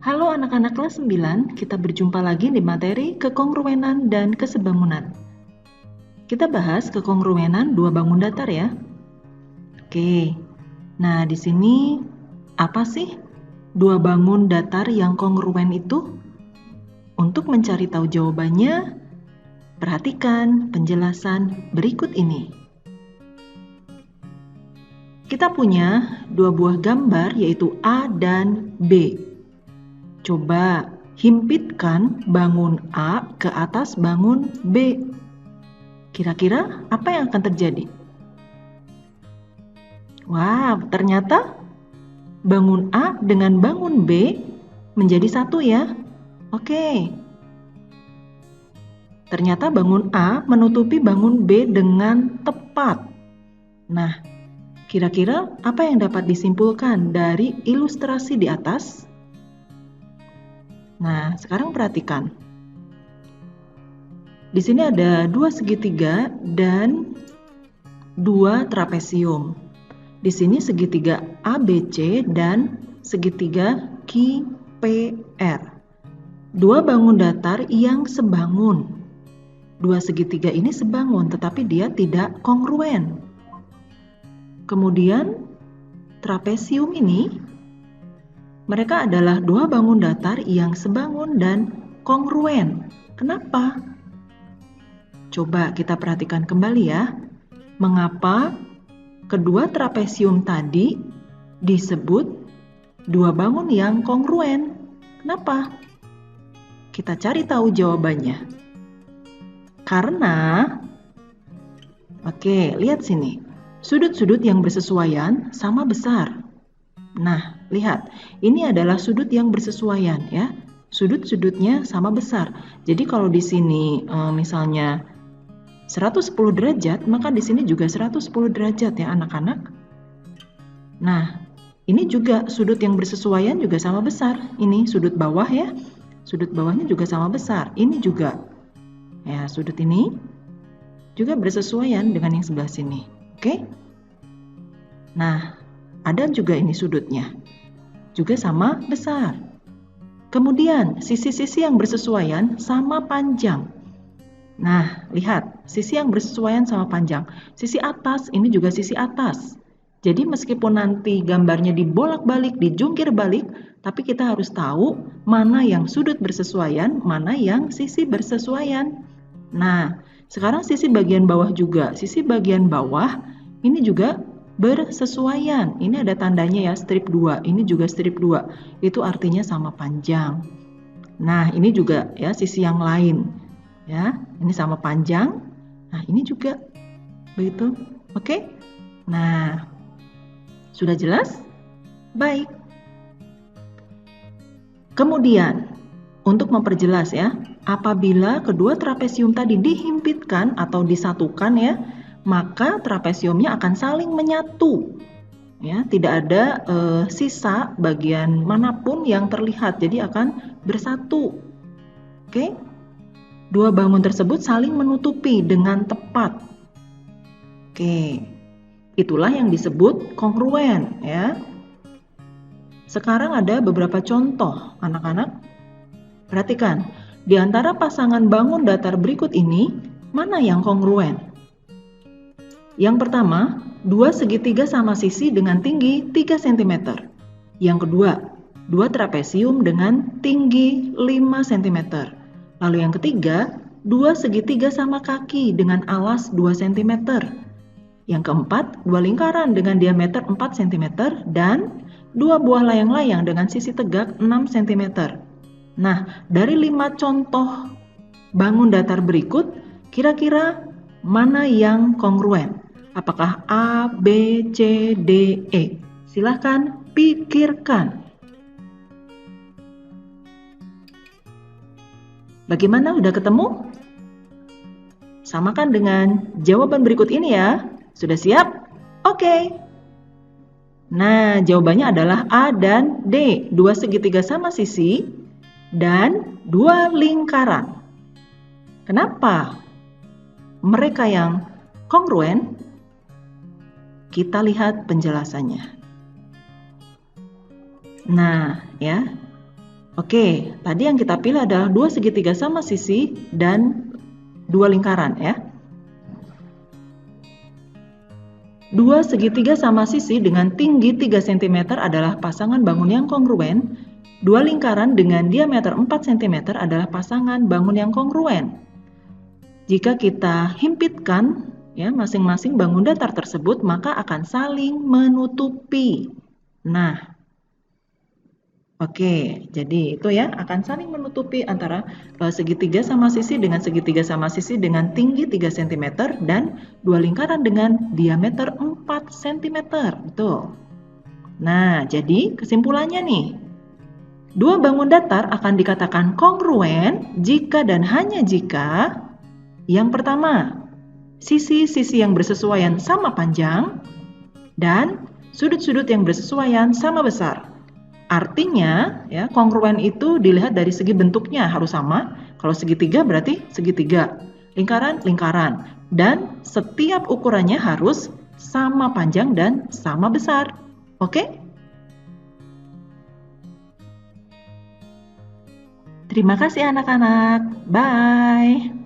Halo anak-anak kelas 9, kita berjumpa lagi di materi kekongruenan dan kesebangunan. Kita bahas kekongruenan dua bangun datar ya. Oke, nah di sini apa sih dua bangun datar yang kongruen itu? Untuk mencari tahu jawabannya, perhatikan penjelasan berikut ini. Kita punya dua buah gambar yaitu A dan B. Coba himpitkan bangun A ke atas bangun B. Kira-kira apa yang akan terjadi? Wah, ternyata bangun A dengan bangun B menjadi satu ya. Oke. Ternyata bangun A menutupi bangun B dengan tepat. Nah, kira-kira apa yang dapat disimpulkan dari ilustrasi di atas? Nah, sekarang perhatikan. Di sini ada dua segitiga dan dua trapesium. Di sini segitiga ABC dan segitiga QPR. Dua bangun datar yang sebangun. Dua segitiga ini sebangun, tetapi dia tidak kongruen. Kemudian trapesium ini, mereka adalah dua bangun datar yang sebangun dan kongruen. Kenapa? Coba kita perhatikan kembali ya. Mengapa kedua trapesium tadi disebut dua bangun yang kongruen? Kenapa? Kita cari tahu jawabannya. Karena, oke, lihat sini. Sudut-sudut yang bersesuaian sama besar. Nah, lihat. Ini adalah sudut yang bersesuaian ya. Sudut-sudutnya sama besar. Jadi kalau di sini misalnya 110 derajat, maka di sini juga 110 derajat ya anak-anak. Nah, ini juga sudut yang bersesuaian juga sama besar. Ini sudut bawah ya. Sudut bawahnya juga sama besar. Ini juga. Ya, sudut ini juga bersesuaian dengan yang sebelah sini. Oke? Nah, ada juga ini sudutnya. Juga sama besar. Kemudian, sisi-sisi yang bersesuaian sama panjang. Nah, lihat, sisi yang bersesuaian sama panjang. Sisi atas, ini juga sisi atas. Jadi meskipun nanti gambarnya dibolak-balik, dijungkir balik, tapi kita harus tahu mana yang sudut bersesuaian, mana yang sisi bersesuaian. Nah, sekarang sisi bagian bawah juga. Sisi bagian bawah ini juga bersesuaian. Ini ada tandanya ya, strip 2. Ini juga strip 2. Itu artinya sama panjang. Nah, ini juga ya sisi yang lain. Ya, ini sama panjang. Nah, ini juga begitu. Oke? Nah, sudah jelas? Baik. Kemudian, untuk memperjelas ya, apabila kedua trapesium tadi dihimpitkan atau disatukan ya, maka trapesiumnya akan saling menyatu. Ya, tidak ada sisa bagian manapun yang terlihat, jadi akan bersatu. Oke? Dua bangun tersebut saling menutupi dengan tepat. Oke. Itulah yang disebut kongruen ya. Sekarang ada beberapa contoh, anak-anak. Perhatikan, di antara pasangan bangun datar berikut ini, mana yang kongruen? Yang pertama, dua segitiga sama sisi dengan tinggi 3 cm. Yang kedua, dua trapesium dengan tinggi 5 cm. Lalu yang ketiga, dua segitiga sama kaki dengan alas 2 cm. Yang keempat, dua lingkaran dengan diameter 4 cm dan dua buah layang-layang dengan sisi tegak 6 cm. Nah, dari 5 contoh bangun datar berikut, kira-kira mana yang kongruen? Apakah A, B, C, D, E? Silahkan pikirkan. Bagaimana, udah ketemu? Samakan dengan jawaban berikut ini ya. Sudah siap? Oke. Nah, jawabannya adalah A dan D. Dua segitiga sama sisi dan dua lingkaran. Kenapa mereka yang kongruen? Kita lihat penjelasannya. Nah, ya. Oke, tadi yang kita pilih adalah dua segitiga sama sisi dan dua lingkaran ya. Dua segitiga sama sisi dengan tinggi 3 cm adalah pasangan bangun yang kongruen. Dua lingkaran dengan diameter 4 cm adalah pasangan bangun yang kongruen. Jika kita himpitkan ya masing-masing bangun datar tersebut, maka akan saling menutupi. Nah, oke, jadi itu ya akan saling menutupi antara segitiga sama sisi dengan segitiga sama sisi dengan tinggi 3 cm dan dua lingkaran dengan diameter 4 cm. Betul. Nah, jadi kesimpulannya nih. Dua bangun datar akan dikatakan kongruen jika dan hanya jika yang pertama, sisi-sisi yang bersesuaian sama panjang dan sudut-sudut yang bersesuaian sama besar. Artinya, ya, kongruen itu dilihat dari segi bentuknya harus sama. Kalau segitiga berarti segitiga, lingkaran, lingkaran. Dan setiap ukurannya harus sama panjang dan sama besar. Oke? Terima kasih anak-anak. Bye.